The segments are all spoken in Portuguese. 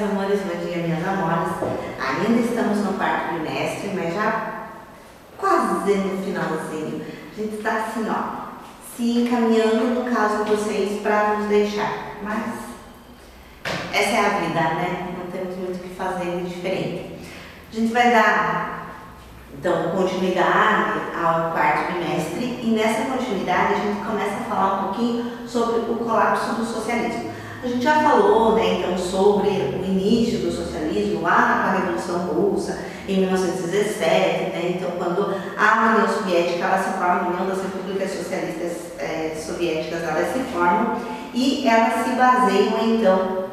meus amores, bom dia, minhas amoras. Ainda estamos no quarto trimestre, mas já quase no finalzinho. A gente está assim, ó, se encaminhando, no caso de vocês, para nos deixar. Mas essa é a vida, né? Não temos muito o que fazer de diferente. A gente vai dar, então, continuidade ao quarto trimestre e nessa continuidade a gente começa a falar um pouquinho sobre o colapso do socialismo. A gente já falou, né, então, sobre o início do socialismo lá na Revolução Russa, em 1917, né, então, quando a União Soviética ela se forma, a União das Repúblicas Socialistas Soviéticas elas se formam e elas se baseiam, então,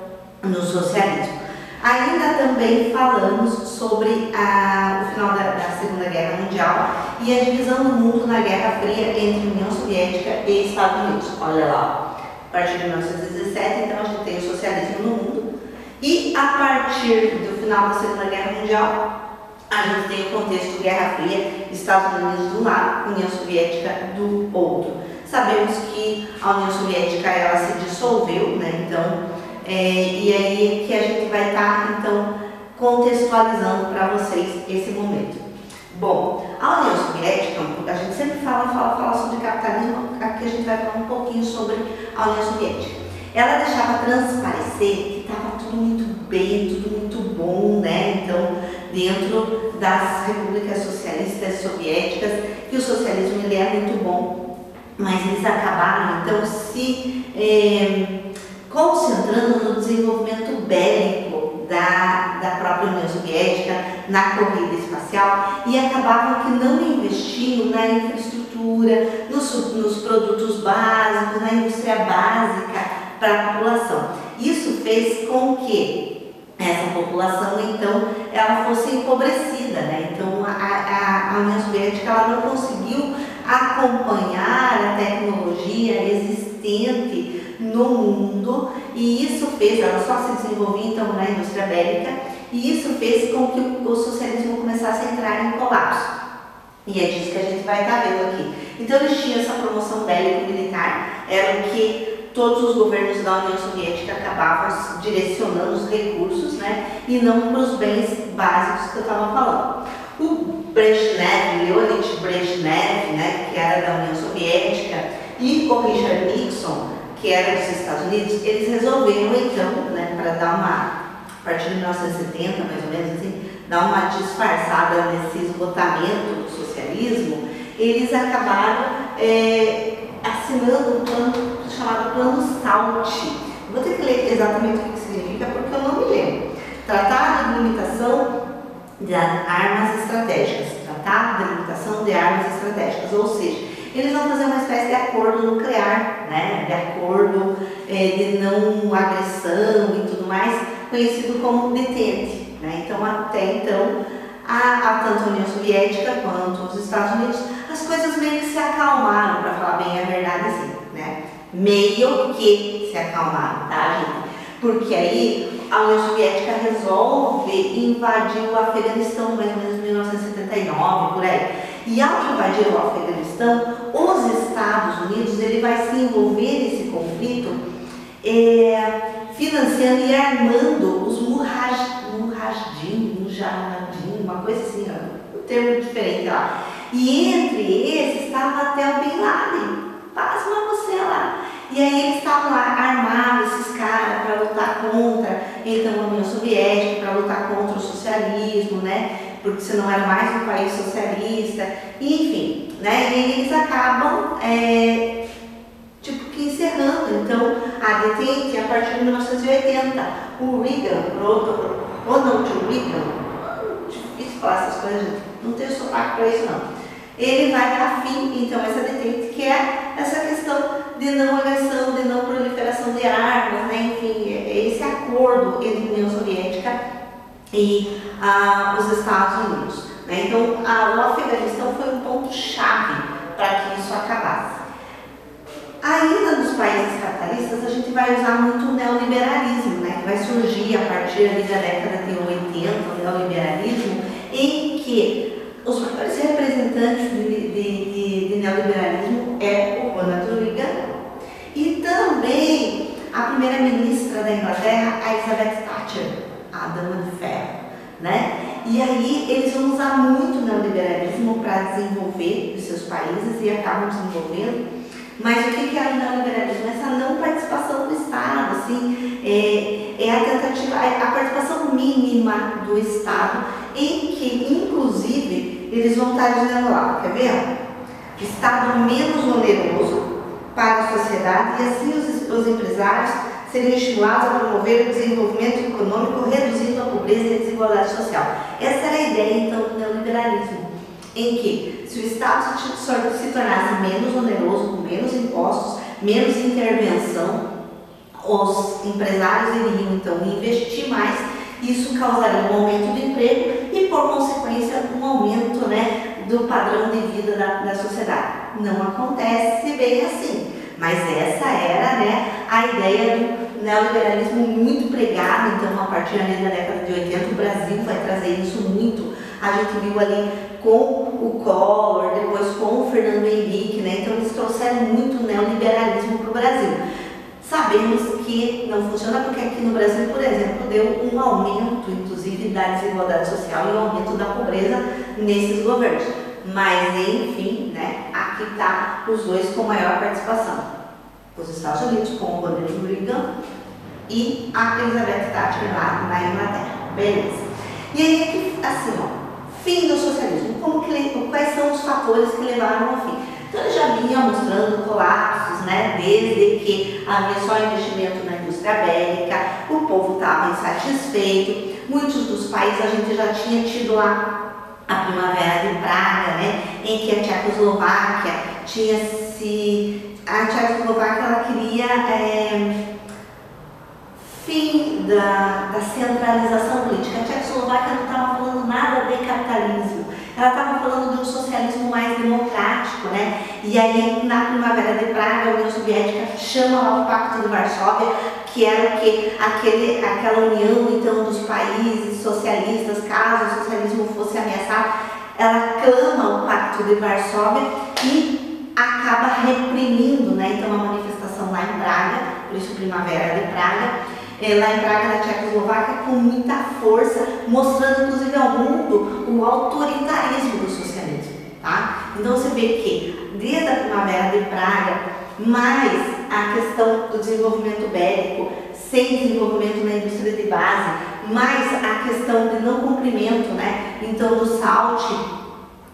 no socialismo. Ainda também falamos sobre o final da Segunda Guerra Mundial e a divisão do mundo na Guerra Fria entre União Soviética e Estados Unidos. Olha lá. A partir de 1917, então, a gente tem o socialismo no mundo e a partir do final da Segunda Guerra Mundial, a gente tem o contexto Guerra Fria, Estados Unidos de um lado, União Soviética do outro. Sabemos que a União Soviética ela se dissolveu, né? Então, e aí que a gente vai estar, então, contextualizando para vocês esse momento. Bom, a União Soviética, a gente sempre fala sobre capitalismo, aqui a gente vai falar um pouquinho sobre a União Soviética. Ela deixava transparecer que estava tudo muito bem, tudo muito bom, né? Então, dentro das repúblicas socialistas soviéticas, que o socialismo ele é muito bom, mas eles acabaram, então, se concentrando no desenvolvimento bélico da própria União Soviética, na corrida espacial, e acabavam que não investiam na infraestrutura, nos produtos básicos, na indústria básica para a população. Isso fez com que essa população, então, ela fosse empobrecida, né? Então, a União Soviética ela não conseguiu acompanhar a tecnologia existente no mundo e isso fez, ela só se desenvolvia então na indústria bélica e isso fez com que o socialismo começasse a entrar em colapso. E é disso que a gente vai estar vendo aqui. Então eles tinham essa promoção bélico-militar, era o que todos os governos da União Soviética acabavam direcionando os recursos, né, e não para os bens básicos que eu estava falando. O Brezhnev, Leonid Brezhnev, né, que era da União Soviética, e o Richard Nixon, que era dos Estados Unidos, eles resolveram então, né, para dar a partir de 1970, mais ou menos assim, dar uma disfarçada nesse esgotamento do socialismo, eles acabaram assinando um plano chamado Plano SALT. Vou ter que ler exatamente o que significa porque eu não me lembro. Tratado de Limitação de Armas Estratégicas. Tratado de Limitação de Armas Estratégicas, ou seja, eles vão fazer uma espécie de acordo nuclear, né? De acordo de não agressão e tudo mais, conhecido como detente, né? Então, até então, tanto a União Soviética quanto os Estados Unidos, as coisas meio que se acalmaram, para falar bem a verdade assim, né? Meio que se acalmaram, tá, gente? Porque aí a União Soviética resolve invadir o Afeganistão, mais ou menos em 1979, por aí. E ao invadir o Afeganistão, os Estados Unidos ele vai se envolver nesse conflito financiando e armando os mujahideen, uma coisa assim, um termo diferente lá. E entre esses estava até o Bin Laden, pasma você lá. E aí eles estavam lá, armados esses caras para lutar contra então a União Soviética, para lutar contra o socialismo, né? Porque senão era mais um país socialista, enfim, né? E eles acabam tipo que encerrando então a detente a partir de 1980. O Reagan, Ronald Reagan, difícil falar essas coisas, não tenho sotaque para isso não. Ele vai dar fim, então, essa detente, que é essa questão de não agressão, de não proliferação de armas, né? Enfim, esse acordo entre a União Soviética e os Estados Unidos, né? Então, o Afeganistão foi um ponto-chave para que isso acabasse. Ainda nos países capitalistas, a gente vai usar muito o neoliberalismo, né? Que vai surgir a partir ali da década de 80, o neoliberalismo, em que os maiores representantes de neoliberalismo é o Ronald Reagan e também a primeira-ministra da Inglaterra, a Elizabeth Thatcher. a dama de ferro, né? E aí eles vão usar muito o neoliberalismo para desenvolver os seus países e acabam desenvolvendo. Mas o que é o neoliberalismo? Essa não participação do Estado, assim, é a tentativa, a participação mínima do Estado, em que, inclusive, eles vão estar dizendo lá, quer ver? Estado menos oneroso para a sociedade e assim os empresários seriam estimulados a promover o desenvolvimento econômico, reduzindo a pobreza e a desigualdade social. Essa era a ideia, então, do neoliberalismo, em que, se o Estado se tornasse menos oneroso, com menos impostos, menos intervenção, os empresários iriam, então, investir mais, isso causaria um aumento do emprego e, por consequência, um aumento, né, do padrão de vida da sociedade. Não acontece bem assim, mas essa era, né, a ideia do neoliberalismo muito pregado. Então, a partir ali da década de 80, o Brasil vai trazer isso muito. A gente viu ali com o Collor, depois com o Fernando Henrique, né? Então eles trouxeram muito neoliberalismo para o Brasil. Sabemos que não funciona porque aqui no Brasil, por exemplo, deu um aumento, inclusive, da desigualdade social e um aumento da pobreza nesses governos. Mas, enfim, né? Aqui está os dois com maior participação. Os Estados Unidos com o Ronald Reagan e a Elizabeth Thatcher lá na Inglaterra. Beleza. E aí aqui, assim, ó. Fim do socialismo, quais são os fatores que levaram ao fim? Então ele já vinha mostrando colapsos, né, desde que havia só investimento na indústria bélica, o povo estava insatisfeito, muitos dos países a gente já tinha tido lá a Primavera de Praga, né, em que a Tchecoslováquia ela queria fim da centralização política. A Tchecoslováquia não estava falando nada de capitalismo, ela estava falando de um socialismo mais democrático, né? E aí, na Primavera de Praga, a União Soviética chama lá o Pacto de Varsóvia, que era o quê? Aquela união, então, dos países socialistas, caso o socialismo fosse ameaçado. Ela clama o Pacto de Varsóvia e acaba reprimindo, né? Então, a manifestação lá em Praga, por isso Primavera de Praga, lá em Praga, na Tchecoslováquia, com muita força, mostrando inclusive ao mundo o autoritarismo do socialismo, tá? Então você vê que desde a Primavera de Praga, mais a questão do desenvolvimento bélico, sem desenvolvimento na indústria de base, mais a questão de não cumprimento, né? Então do SALT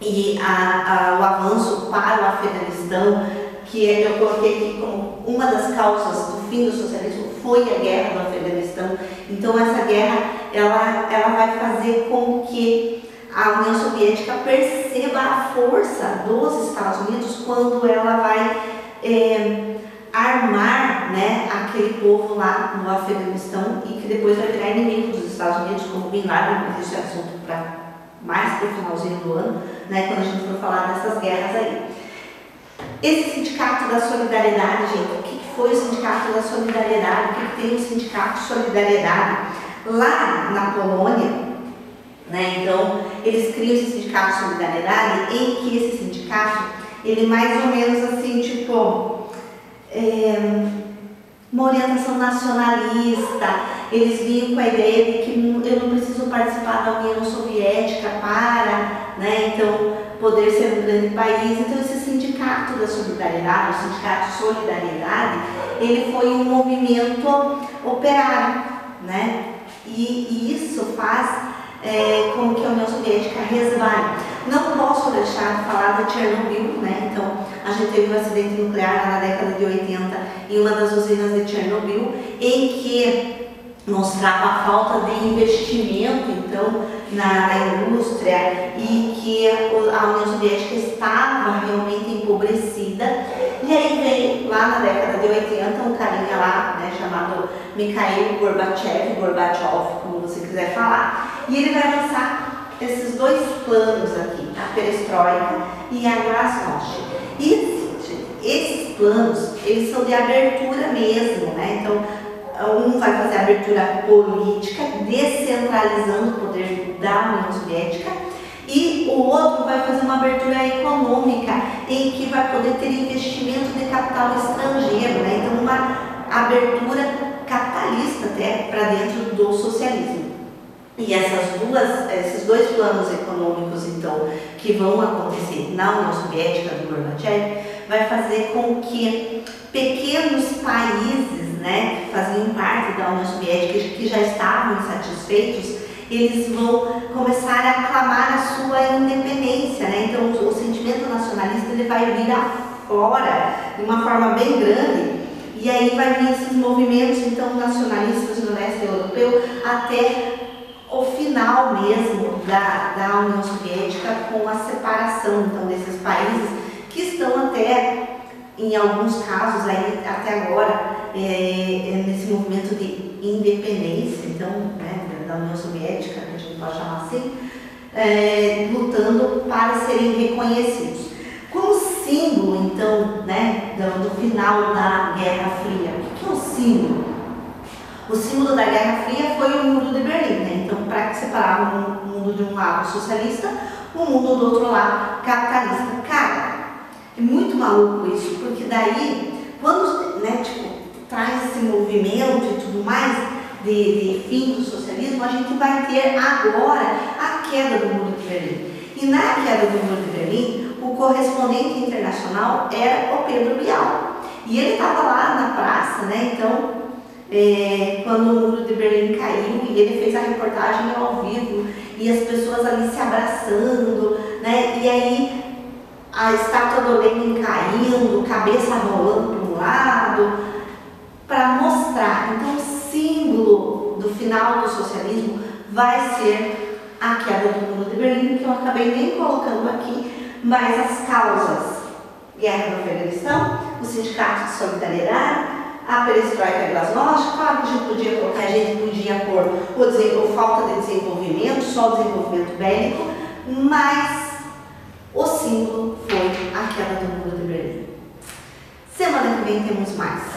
e o avanço para o Afeganistão, que eu coloquei aqui como uma das causas do fim do socialismo, foi a guerra do Afeganistão. Então essa guerra ela vai fazer com que a União Soviética perceba a força dos Estados Unidos quando ela vai armar, né, aquele povo lá no Afeganistão e que depois vai virar inimigo dos Estados Unidos, como Bin Laden, mas esse é assunto mais para o finalzinho do ano, né, quando a gente for falar dessas guerras aí. Esse sindicato da solidariedade, gente, o que foi o sindicato da solidariedade? O que tem o sindicato de solidariedade? Lá na Polônia, né, então, eles criam esse sindicato de solidariedade, em que esse sindicato, ele mais ou menos assim, tipo, uma orientação nacionalista. Eles vinham com a ideia de que eu não preciso participar da União Soviética para, né, então, poder ser um grande país. Então esse sindicato da solidariedade, o sindicato de solidariedade, ele foi um movimento operário, né? E isso faz com que a União Soviética resvale. Não posso deixar de falar de Chernobyl, né? Então a gente teve um acidente nuclear lá na década de 80 em uma das usinas de Chernobyl, em que mostrava a falta de investimento, então, na indústria, e que a União Soviética estava realmente empobrecida. E aí veio, lá na década de 80, um carinha lá, né, chamado Mikhail Gorbachev, como você quiser falar, e ele vai lançar esses dois planos aqui, a perestroika e a glasnost. E esses planos, eles são de abertura mesmo, né? Então, um vai fazer a abertura política, descentralizando o poder da União Soviética, e o outro vai fazer uma abertura econômica, em que vai poder ter investimento de capital estrangeiro, né? Então uma abertura capitalista até para dentro do socialismo. E esses dois planos econômicos, então, que vão acontecer na União Soviética do Gorbachev, vai fazer com que pequenos países, né, que faziam parte da União Soviética, que já estavam insatisfeitos, eles vão começar a clamar a sua independência, né? Então, o sentimento nacionalista ele vai vir aflora de uma forma bem grande. E aí vai vir esses movimentos então nacionalistas no leste europeu até o final mesmo da União Soviética, com a separação então desses países que estão até, em alguns casos, aí, até agora, nesse movimento de independência, então, né, da União Soviética, que a gente pode chamar assim, lutando para serem reconhecidos. Como símbolo, então, né, do final da Guerra Fria, o que é o símbolo? O símbolo da Guerra Fria foi o Muro de Berlim, né? Então, para que separava o mundo de um lado socialista, o mundo do outro lado capitalista. Cara, é muito maluco isso, porque daí, quando, né, tipo, traz esse movimento e tudo mais de fim do socialismo, a gente vai ter agora a queda do Muro de Berlim. E na queda do Muro de Berlim, o correspondente internacional era o Pedro Bial. E ele estava lá na praça, né? Então, quando o Muro de Berlim caiu, e ele fez a reportagem ao vivo, e as pessoas ali se abraçando, né? E aí a estátua do Lenin caindo, cabeça rolando para um lado, para mostrar. Então, o símbolo do final do socialismo vai ser a queda do Muro de Berlim, que eu acabei nem colocando aqui, mas as causas: guerra no Afeganistão, o sindicato de solidariedade, a perestroika e glasnost. Claro que a gente podia pôr falta de desenvolvimento, só desenvolvimento bélico, mas o símbolo foi a queda do Muro de Berlim. Semana que vem temos mais.